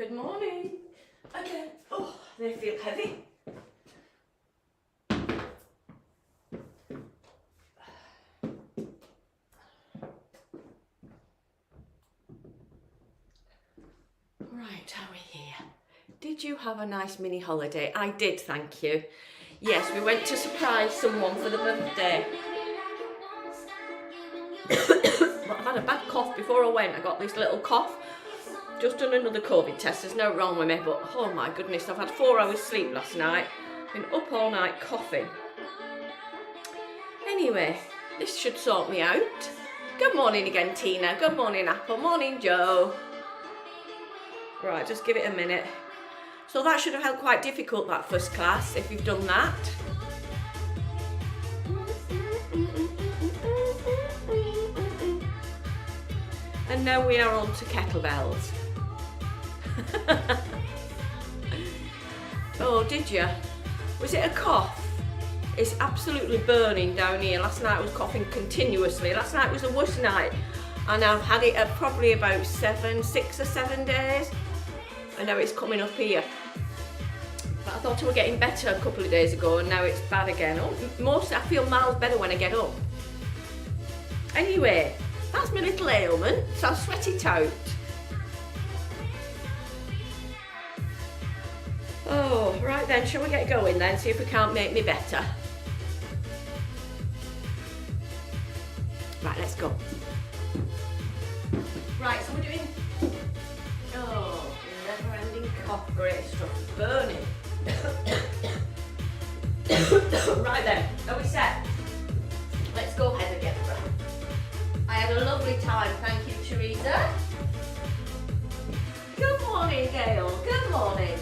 Good morning. Again. Oh, they feel heavy. Right, are we here? Did you have a nice mini holiday? I did, thank you. Yes, we went to surprise someone for the birthday. But I've had a bad cough before I went. I got this little cough. Just done another COVID test. There's no wrong with me, but oh my goodness, I've had 4 hours sleep last night. Been up all night coughing. Anyway, this should sort me out. Good morning again, Tina. Good morning, Apple. Morning, Joe. Right, just give it a minute. So that should have felt quite difficult, that first class, if you've done that. And now we are on to kettlebells. Oh, did you? Was it a cough? It's absolutely burning down here. Last night I was coughing continuously. Last night was the worst night. And I've had it probably about 6 or 7 days. And now it's coming up here. But I thought I was getting better a couple of days ago and now it's bad again. Oh, I feel miles better when I get up. Anyway, that's my little ailment, so I'll sweat it out. Oh, right then, shall we get going then, see if we can't make me better. Right, let's go. Right, so we're doing, never-ending cough, great stuff, burning. Right then, are we set? Let's go ahead again. I had a lovely time, thank you, Teresa. Good morning, Gail, good morning.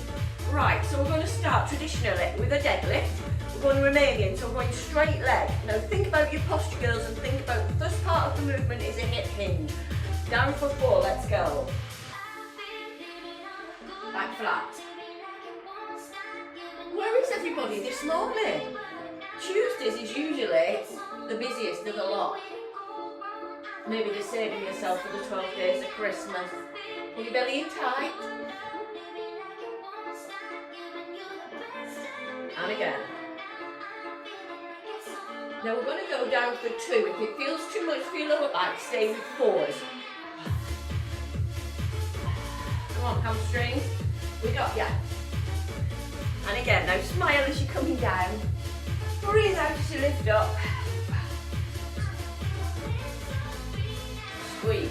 Right, so we're going to start traditionally with a deadlift. We're going Romanian, so we're going straight leg. Now think about your posture, girls, and think about the first part of the movement is a hip hinge. Down for 4, let's go. Back flat. Where is everybody this morning? Tuesdays is usually the busiest of the lot. Maybe you're saving yourself for the 12 days of Christmas. Are you belly in tight? And again. Now we're going to go down for 2. If it feels too much for your lower back, stay with 4s. Come on, hamstrings. We got ya. And again, now smile as you're coming down. Breathe out as you lift up. Squeeze.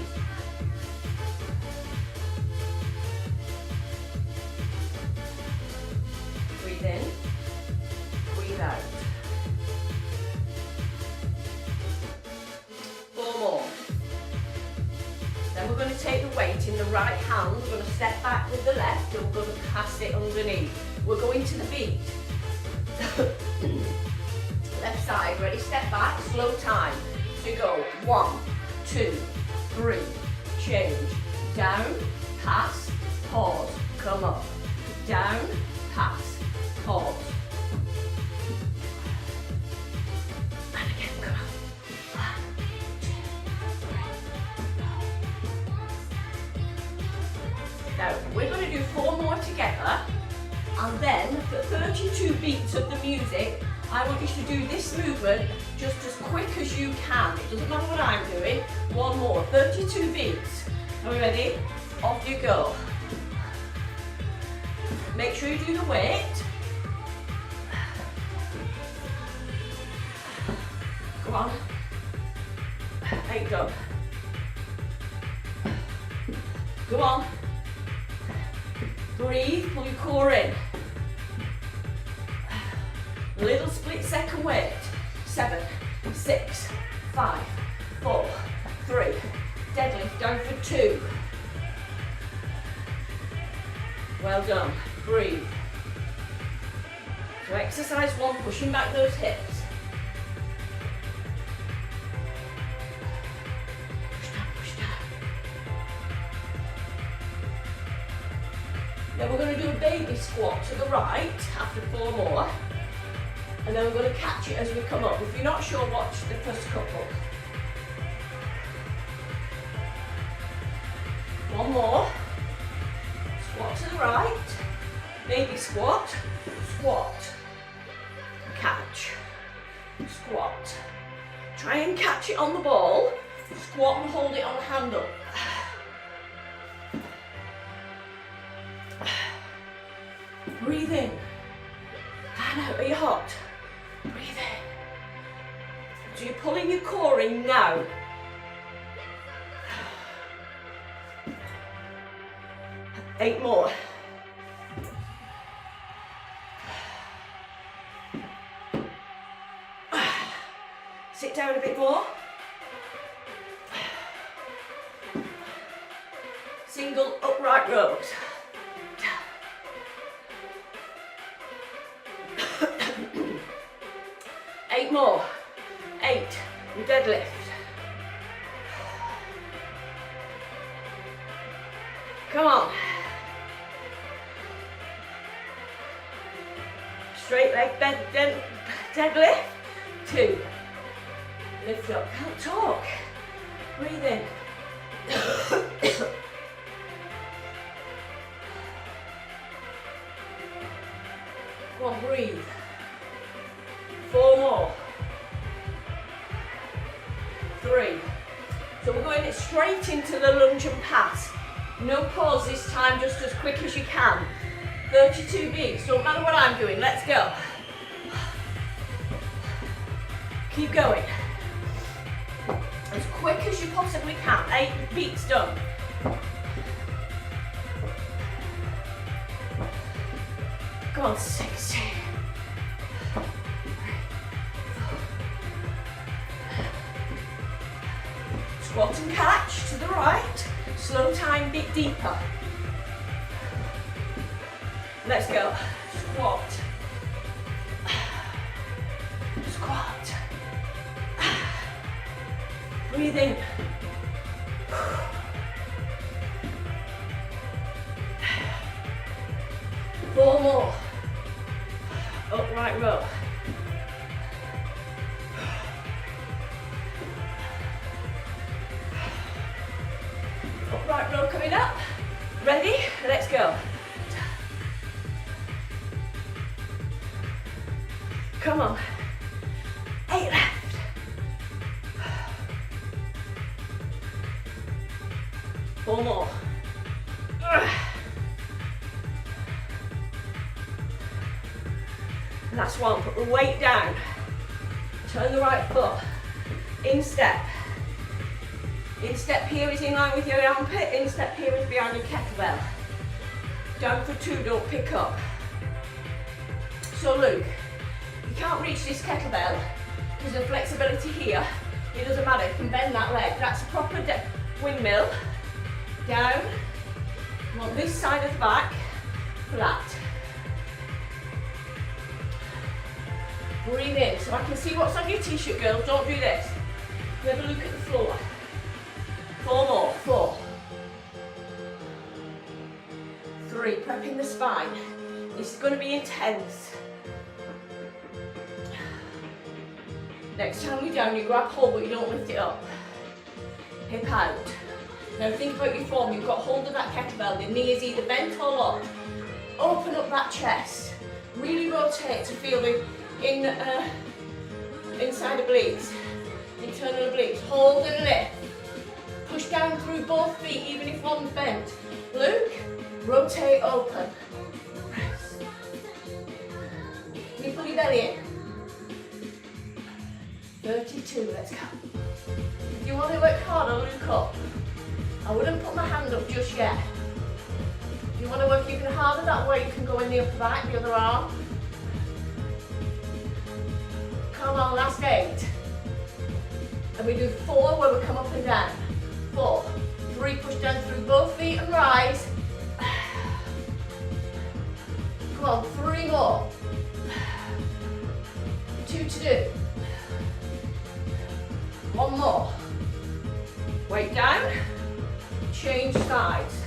Breathe in. Breathe out. 4 more. Then we're going to take the weight in the right hand. We're going to step back with the left and we're going to pass it underneath. We're going to the beat. Left side, ready, step back, slow time. So you go 1, 2, 3, change, down, pass, pause, come up, down, pass, pause. And again, come on. 1, 2, 3, now, we're going to do 4 more together, and then for 32 beats of the music, I want you to do this movement just as quick as you can. It doesn't matter what I'm doing. 1 more, 32 beats. Are we ready? Off you go. Make sure you do the weight. Go on. 8 done. Go on. Breathe, pull your core in. Little split second weight. 7, 6, 5, 4, 3. Deadlift down for 2. Well done. Breathe. So exercise 1, pushing back those hips. Push down, push down. Now we're going to do a baby squat to the right after 4 more. And then we're going to catch it as we come up. If you're not sure, watch the first couple. 1 more. Squat to Breathe in. And out. Are you hot? Breathe in. So you're pulling your core in now. Eight more. Sit down a bit more. Single upright rows. Eight more. 8. Deadlift. Come on. Straight leg deadlift. 2. Lift up. Can't talk. Breathe in. Come on, breathe. 4 more. 3. So we're going straight into the lunge and pass. No pause this time, just as quick as you can. 32 beats, don't matter what I'm doing, let's go. Keep going. As quick as you possibly can. 8 beats done. Come on, 16. Squat and catch to the right. Slow time, bit deeper. Let's go. Squat. Squat. Breathe in. 4 more. Upright row. Upright row coming up. Ready? Let's go. Come on. 8 left. 4 more. Last one. Put the weight down. Turn the right foot. Instep. Instep here is in line with your armpit. Instep here is behind your kettlebell. Down for 2. Don't pick up. So Luke, you can't reach this kettlebell because of flexibility here. It doesn't matter. You can bend that leg. That's a proper windmill. Down. You want this side of the back flat. Breathe in so I can see what's on your t-shirt, girls. Don't do this. Have a look at the floor. 4 more. 4. 3. Prepping the spine. This is going to be intense. Next time you're down, you grab hold but you don't lift it up. Hip out. Now think about your form. You've got hold of that kettlebell. The knee is either bent or locked. Open up that chest. Really rotate to feel the inside obliques. Internal obliques. Hold and lift. Push down through both feet even if one's bent. Luke, rotate open. Press. Can you pull your belly in? 32, let's go. If you want to work harder, look up. I wouldn't put my hand up just yet. If you want to work even harder that way, you can go in the upper back, the other arm. Come on, last 8. And we do 4 where we come up and down. 4. 3, push down through both feet and rise. Come on, 3 more. 2 to do. 1 more. Weight down. Change sides.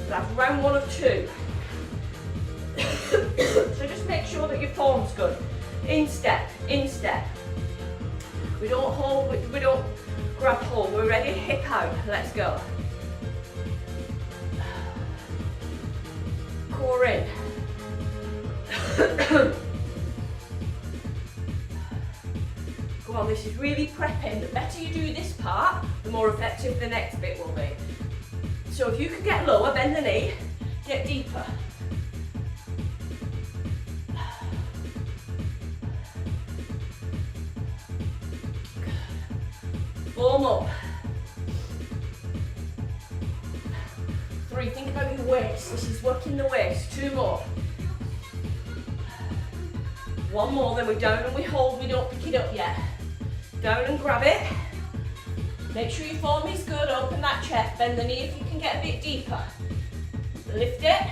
That's round 1 of 2. So just make sure that your form's good. Instep, instep. We don't hold, we don't grab hold. We're ready, hip out. Let's go. Core in. Go on, this is really prepping. The better you do this part, the more effective the next bit will be. So if you can get lower, bend the knee, get deeper. 4 more. 3, think about your waist. This is working the waist. 2 more. 1 more, then we're down and we hold, we don't pick it up yet. Down and grab it. Make sure your form is good, open that chest, bend the knee if you can get a bit deeper. Lift it,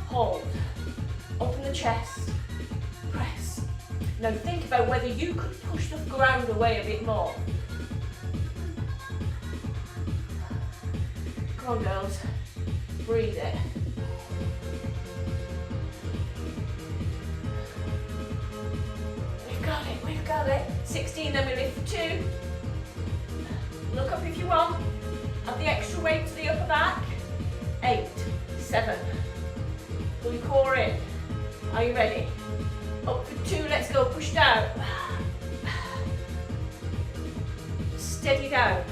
hold, open the chest, press. Now think about whether you could push the ground away a bit more. Come on girls, breathe it. We've got it. 16, then we lift for 2. Look up if you want. Add the extra weight to the upper back. 8, 7. Pull your core in. Are you ready? Up for 2, let's go. Push down. Steady down.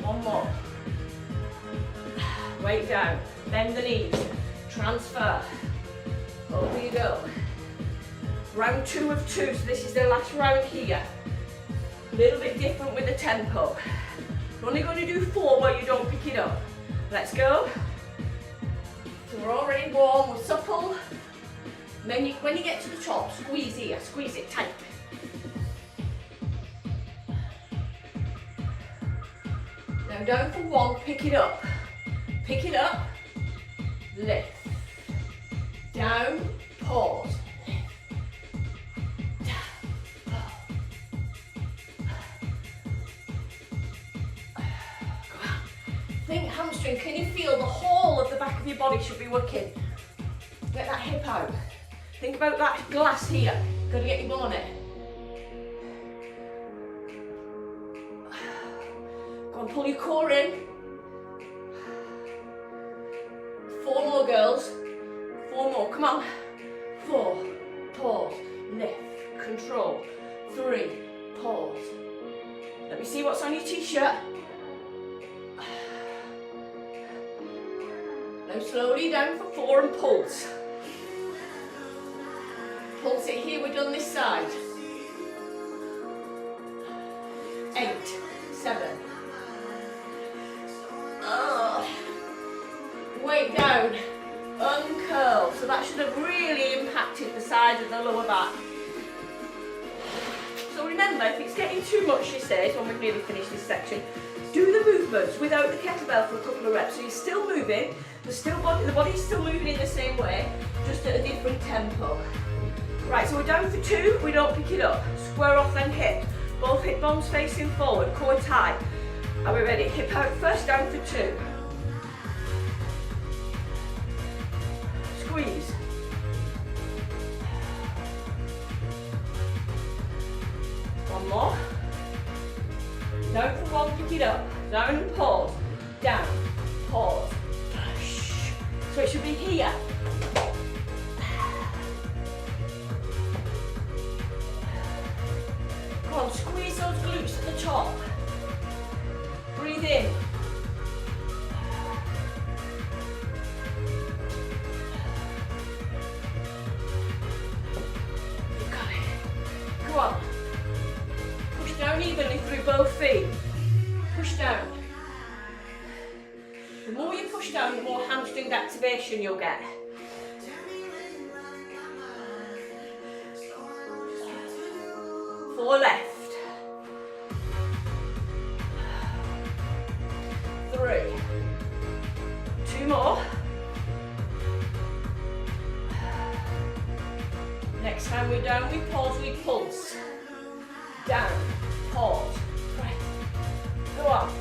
1 more. Weight down. Bend the knees. Transfer. Over you go. Round 2 of 2, so this is the last round here. A little bit different with the tempo. We're only going to do 4 where you don't pick it up. Let's go. So we're already warm, we're supple. And then when you get to the top, squeeze here, squeeze it tight. Now down for 1, pick it up. Pick it up, lift. Down, pause. Think hamstring, can you feel the whole of the back of your body should be working? Get that hip out. Think about that glass here. Got to get your bum on it. Go on, pull your core in. 4 more girls. 4 more, come on. 4, pause, lift, control. 3, pause. Let me see what's on your t-shirt. Now slowly down for 4 and pulse. Pulse it here, we're done this side. 8, 7. Weight down, uncurl. So that should have really impacted the side of the lower back. So remember, if it's getting too much, she says, when we've nearly finished this section, do the movements without the kettlebell for a couple of reps. So you're still moving, the body's still moving in the same way, just at a different tempo. Right, so we're down for 2, we don't pick it up. Square off then hip. Both hip bones facing forward, core tight. Are we ready? Hip out first, down for 2. Squeeze. One more. Down for 1, pick it up. Down and pause. Down, pause, push. So it should be here. Come on, squeeze those glutes at the top. Breathe in. You got it. Go on. Push down evenly through both feet. Push down. The more you push down, the more hamstring activation you'll get. 4 left. 3. 2 more. Next time we're down, we pause, we pulse. Down, pause, press. Go on.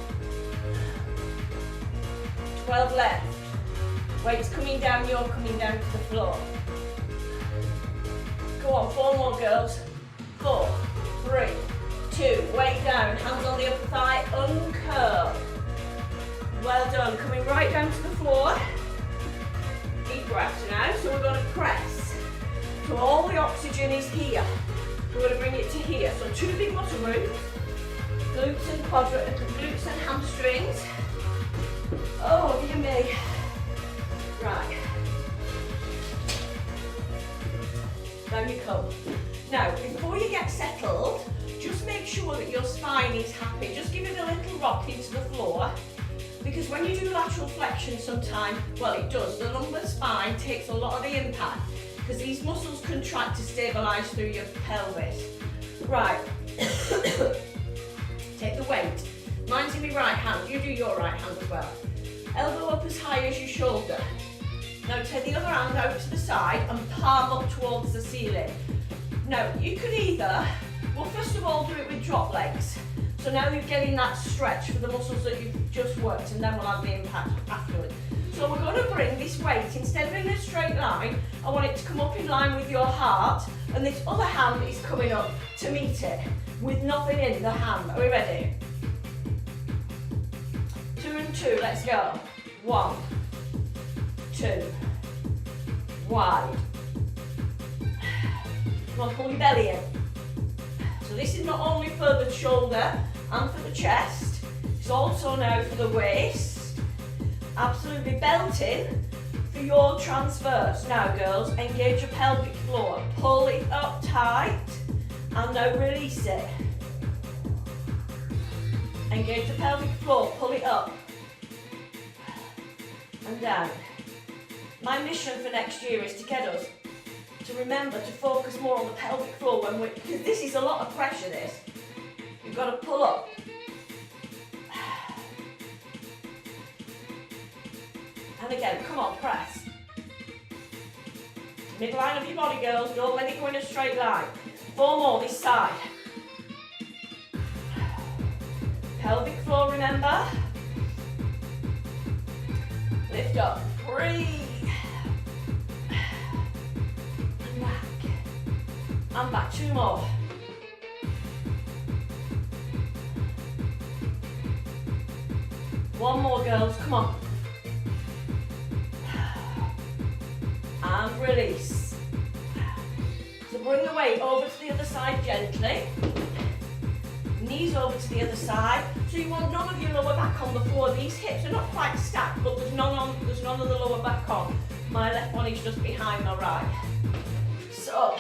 12 left. Weight's coming down, you're coming down to the floor. Go on, 4 more girls. 4, 3, 2, weight down, hands on the upper thigh, uncurl. Well done, coming right down to the floor. Deep breath now, so we're going to press. So all the oxygen is here. We're going to bring it to here. So 2 big muscle groups, glutes and hamstrings. Oh, dear me. Right. Down you come. Now, before you get settled, just make sure that your spine is happy. Just give it a little rock into the floor, because when you do lateral flexion sometimes, well, it does, the lumbar spine takes a lot of the impact, because these muscles contract to stabilise through your pelvis. Right, take the weight. Mine's in my right hand, you do your right hand as well. Elbow up as high as your shoulder. Now take the other hand out to the side and palm up towards the ceiling. Now you could either, well first of all do it with drop legs. So now you're getting that stretch for the muscles that you've just worked, and then we'll have the impact afterwards. So we're going to bring this weight, instead of in a straight line, I want it to come up in line with your heart, and this other hand is coming up to meet it with nothing in the hand. Are we ready? 2 and 2, let's go. 1, 2, wide. Come on, pull your belly in. So this is not only for the shoulder and for the chest, it's also now for the waist. Absolutely belting for your transverse. Now girls, engage your pelvic floor. Pull it up tight and now release it. Engage the pelvic floor, pull it up and down. My mission for next year is to get us to remember to focus more on the pelvic floor when we, because this is a lot of pressure, this. You've got to pull up. And again, come on, press. Midline of your body, girls, don't let it go in a straight line. 4 more this side. Pelvic floor, remember. Lift up, breathe. And back. And back, 2 more. One more, girls, come on. And release. So bring the weight over to the other side gently. Knees over to the other side. So you want none of your lower back on the floor. These hips are not quite stacked, but there's none of the lower back on. My left one is just behind my right. So,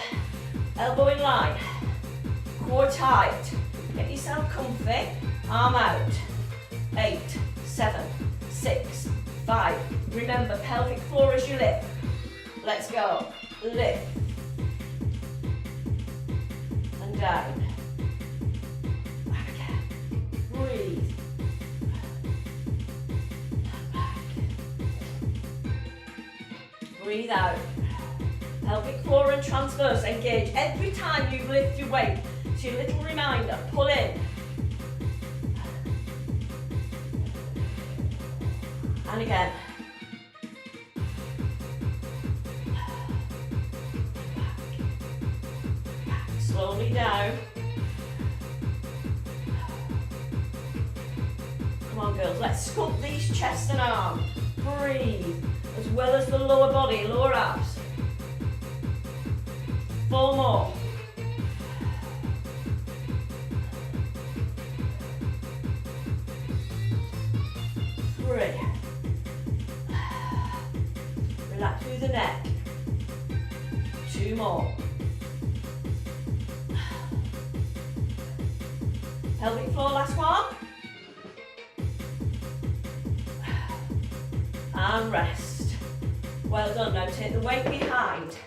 elbow in line. Core tight. Get yourself comfy. Arm out. 8, 7, 6, 5. Remember, pelvic floor as you lift. Let's go. Lift. And down. Back again. Breathe. And back. Breathe out. Pelvic floor and transverse. Engage every time you lift your weight. So your little reminder, pull in. And again. Slowly down. Come on girls, let's sculpt these chest and arm. Breathe, as well as the lower body, lower abs. 4 more. Three. Relax through the neck. 2 more. Pelvic floor, last one. And rest. Well done. Now take the weight behind.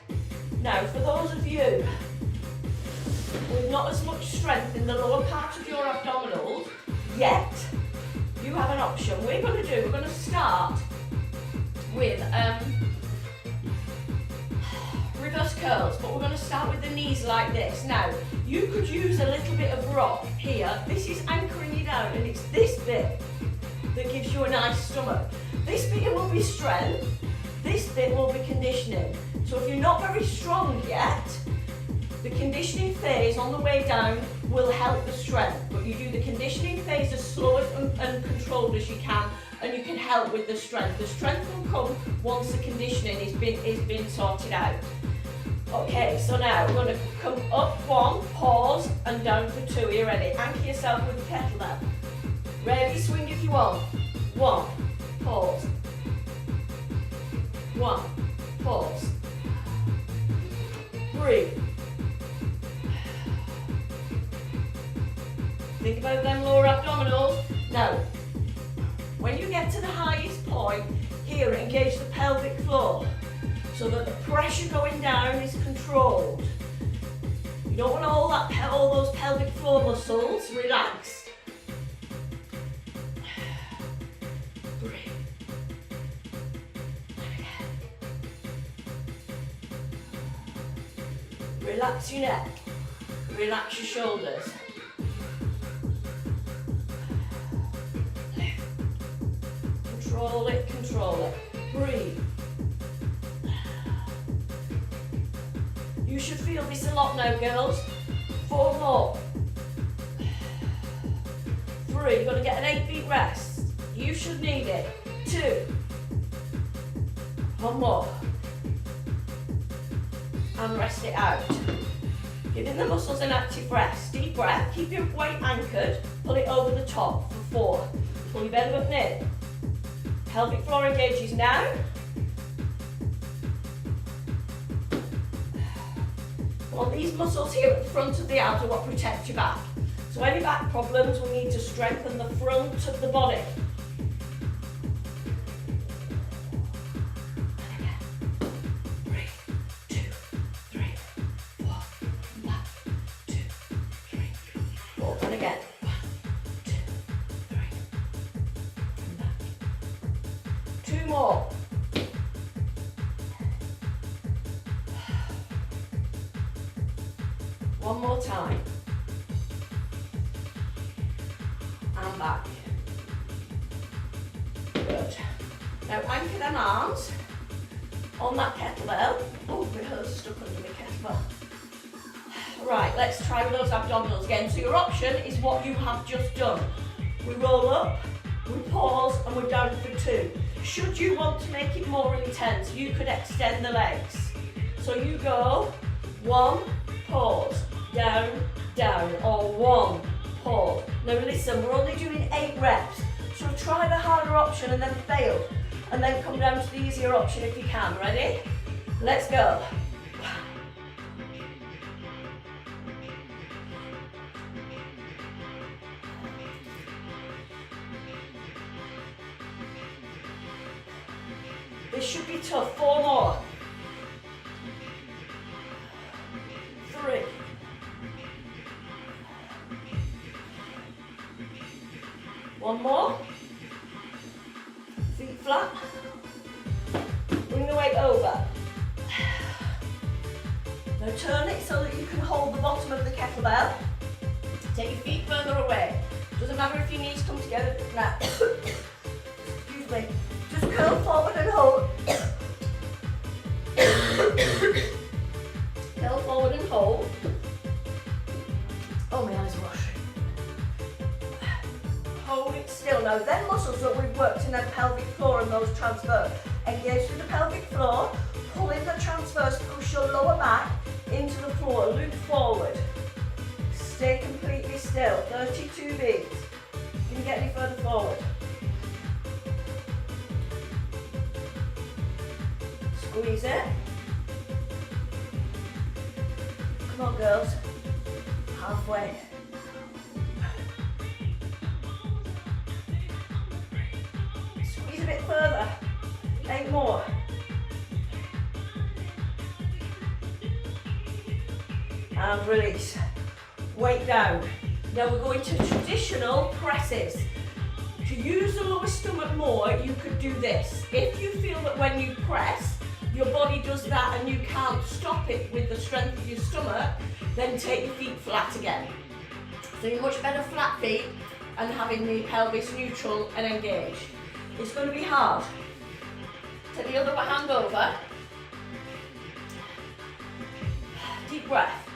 Now for those of you with not as much strength in the lower part of your abdominals yet, you have an option. We're going to start with reverse curls, but we're going to start with the knees like this. Now, you could use a little bit of rock here. This is anchoring you down, and it's this bit that gives you a nice stomach. This bit will be strength, this bit will be conditioning. So if you're not very strong yet, the conditioning phase on the way down will help the strength, but you do the conditioning phase as slow and controlled as you can, and you can help with the strength. The strength will come once the conditioning is been sorted out. Okay, so now we're going to come up 1, pause, and down for 2. Are you ready? Anchor yourself with the kettlebell. Ready, swing if you want. 1, pause. 1, pause. 3, controlled. You don't want all those pelvic floor muscles relaxed. Breathe. Relax your neck. Relax your shoulders. Control it, control it. Breathe. You should feel this a lot now, girls. 4 more. 3, you're going to get an 8-beat rest. You should need it. 2. 1 more. And rest it out. Giving the muscles an active rest. Deep breath, keep your weight anchored, pull it over the top for 4. Pull your belly button in. Pelvic floor engages now. Well, these muscles here at the front of the abs are what protect your back. So any back problems, we need to strengthen the front of the body. And again. 1, 2, 3, 4. And back. 2 more. One more time. And back. Good. Now anchor them arms on that kettlebell. Oh, my hose is stuck under my kettlebell. Right, let's try with those abdominals again. So your option is what you have just done. We roll up, we pause, and we're down for 2. Should you want to make it more intense, you could extend the legs. So you go 1, pause, down, down, or 1, pause. Now listen, we're only doing 8 reps, so try the harder option and then fail, and then come down to the easier option if you can. Ready? Let's go. This should be tough. 4 more. 3. 1 more. Feet flat. Bring the weight over. Now turn it so that you can hold the bottom of the kettlebell. Take your feet further away. Doesn't matter if your knees come together. Now, excuse me. Just curl forward and hold. Curl forward and hold. Oh, my eyes are washing. Hold it still. Now, them muscles that we've worked in the pelvic floor and those transfers. Engage through the pelvic floor. Pull in the transfers. Push your lower back into the floor. Loop forward. Stay completely still. 32 beats. Can you get any further forward? Squeeze it. Come on, girls. Halfway. Squeeze a bit further. 8 more. And release. Weight down. Now we're going to traditional presses. To use the lower stomach more, you could do this. If you feel that when you press, your body does that and you can't stop it with the strength of your stomach, then take your feet flat again. So you're much better flat feet and having the pelvis neutral and engaged. It's going to be hard. Take the other hand over. Deep breath.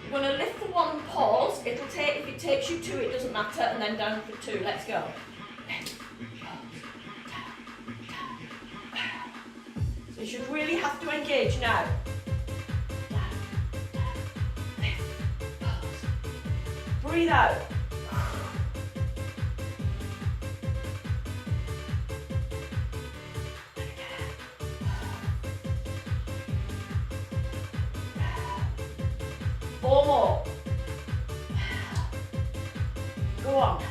You're going to lift for 1 and pause. It'll take, if it takes you 2, it doesn't matter, and then down for 2. Let's go. So you should really have to engage now. Breathe out. Four more. Go on.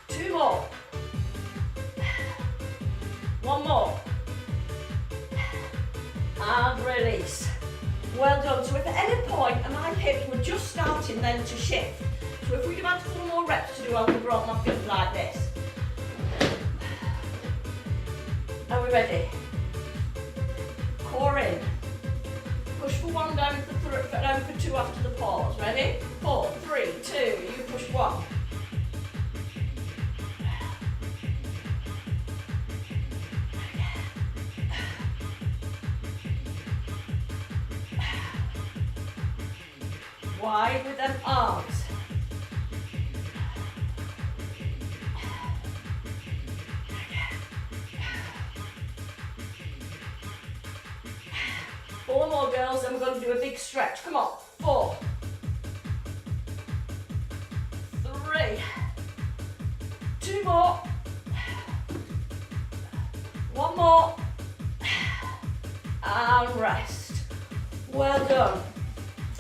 2 more. 1 more. then to shift. So if we'd have had 4 more reps to do, I would have brought my feet like this. Are we ready? Core in. Push for 1, down for 2 after the pause. Ready? 4, 3, 2, you push 1. Wide with them arms. Four more, girls, and we're going to do a big stretch. Come on. 4, 3, 2 more, 1 more, and rest. Well done.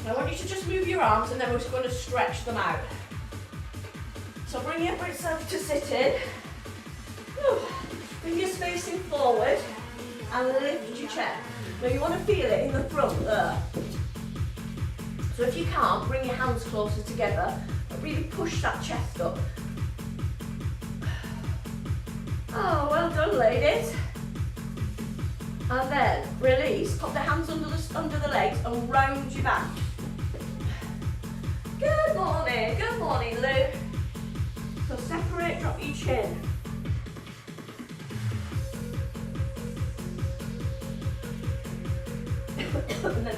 I want you to just move your arms and then we're just going to stretch them out. So bring yourself to sit in. Bring your facing forward and lift your chest. Now you want to feel it in the front there. So if you can't, bring your hands closer together and really push that chest up. Oh, well done, ladies. And then release, put the hands under the legs and round your back. Good morning, Lou. So separate, drop your chin. And then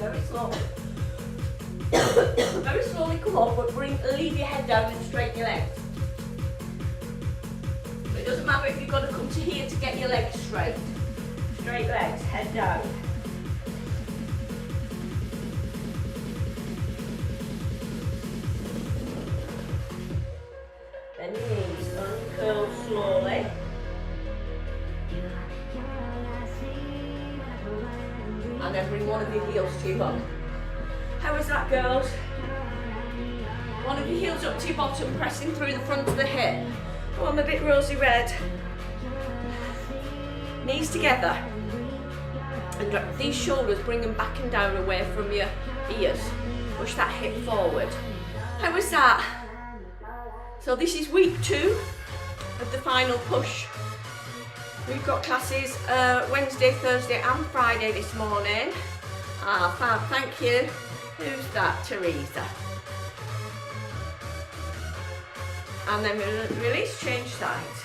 very slowly come up, but leave your head down and straighten your legs. It doesn't matter if you've got to come to here to get your legs straight. Straight legs, head down. Bend your knees, uncurl slowly. And then bring one of your heels to your bum. How is that, girls? One of your heels up to your bottom, pressing through the front of the hip. Oh, I'm a bit rosy red. Knees together. And drop these shoulders, bring them back and down away from your ears. Push that hip forward. How was that? So this is week 2 of the final push. We've got classes Wednesday, Thursday and Friday this morning. Ah, fab, thank you. Who's that? Teresa. And then we'll release, change sides.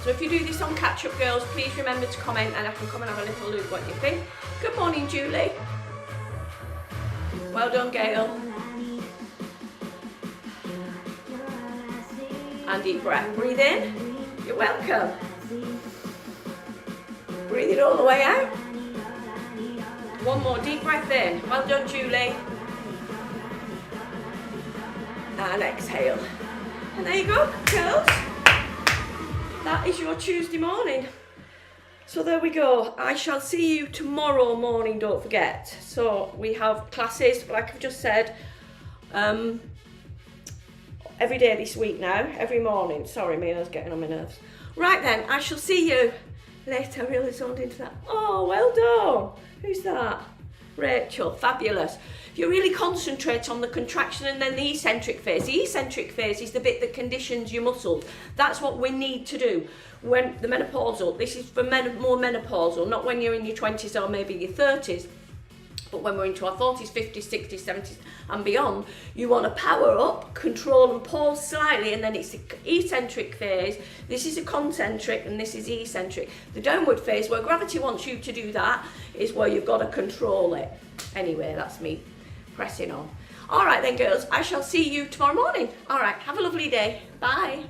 So if you do this on catch up, girls, please remember to comment and I can come and have a little look what you think. Good morning, Julie. Well done, Gail. And deep breath. Breathe in. You're welcome. Breathe it all the way out. One more deep breath in. Well done, Julie. And exhale. And there you go, girls. That is your Tuesday morning. So there we go. I shall see you tomorrow morning, don't forget. So we have classes, like I've just said, every day this week now, every morning. Sorry, Mia's getting on my nerves. Right then, I shall see you later. I really zoned into that. Oh, well done. Who's that? Rachel, fabulous. You really concentrate on the contraction and then the eccentric phase. The eccentric phase is the bit that conditions your muscles. That's what we need to do when the menopausal. This is for more menopausal, not when you're in your 20s or maybe your 30s. But when we're into our 40s, 50s, 60s, 70s and beyond, you want to power up, control and pause slightly, and then it's the eccentric phase. This is a concentric and this is eccentric. The downward phase, where gravity wants you to do that, is where you've got to control it. Anyway, that's me pressing on. All right then, girls, I shall see you tomorrow morning. All right, have a lovely day. Bye.